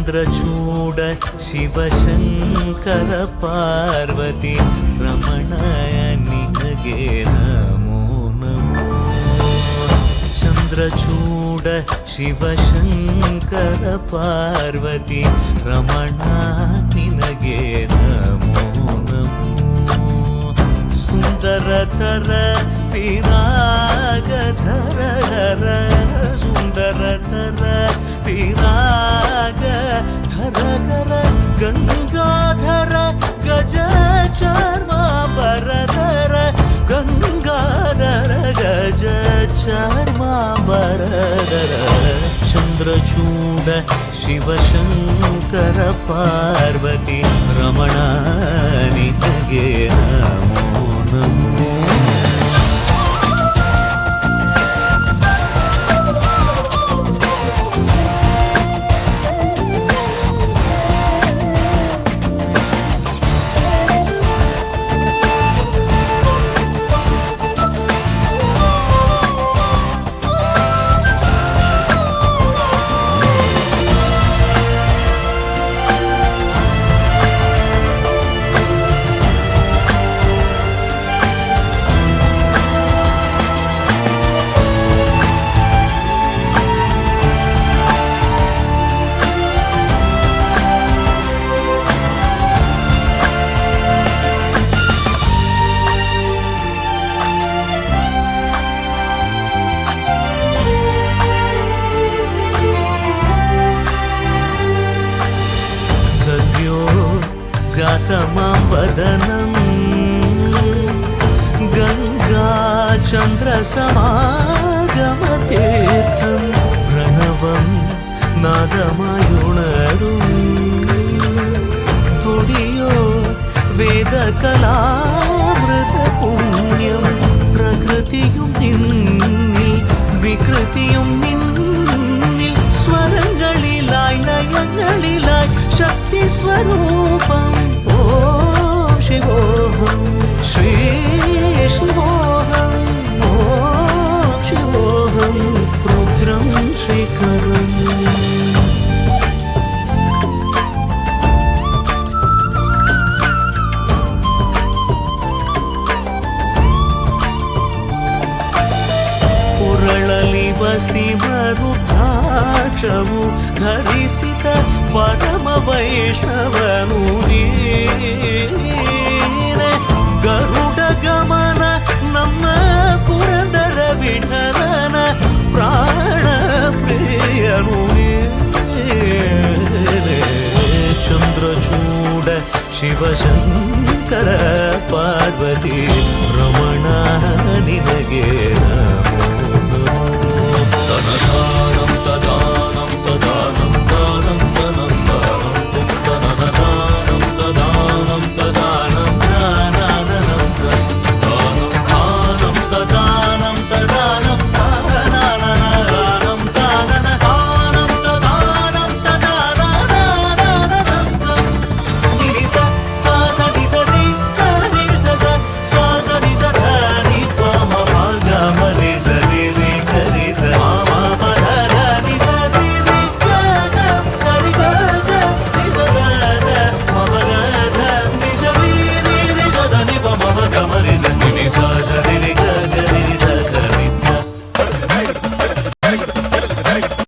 ಚಂದ್ರಚೂಡ ಶಿವಶಂಕರ ಪಾರ್ವತಿ ರಮಣ ನಿನಗೆ ನಮೋ ನಮೋ. ಚಂದ್ರಚೂಡ ಶಿವಶಂಕರ ಪಾರ್ವತಿ ರಮಣ ನಿನಗೆ ನಮೋ ನಮೋ. ಸುಂದರತರ ಪಿರಾಗಧರ ಸುಂದರತರ ಪಿರಾಗಧರ ಗಂಗಾಧರ ಗಜ ಚರ್ಮಾಂಬರಧರ ಗಂಗಾಧರ ಗಜ ಚರ್ಮಾಂಬರಧರ. ಚಂದ್ರಚೂಡ ಶಿವಶಂಕರ ಪಾರ್ವತಿ ರಮಣ ನಿನಗೆ ನಮೋ ನಮೋ. जातमावदनं गङ्गाचन्द्रसमागमतीर्थं प्रणवं नादमयुणरुं तुडियो वेदकलामृतपुण्यं प्रकृतियुं निन्निल विकृतियुं निन्निल स्वरंगलिलाय नयंगलिलाय शक्ति स्वरूपं ओम शिवोहं श्री शिवोहं ओम शिवोहं रुद्रं श्रीकरम्. पुरळलि वसिमरुद्राक्षವು ಧರಿಸಿದ ಪರಮ ವೈಷ್ಣವನು ನೀನೆ. ಗರುಡ ಗಮನ ನಮ್ಮ ಪುರಂದರ ವಿಠಲನ ಪ್ರಾಣ ಪ್ರಿಯನು ನೀನೆ. ಚಂದ್ರಚೂಡ ಶಿವಶಂಕರ ಪಾರ್ವತಿ ರಮಣ ನಿನಗೆ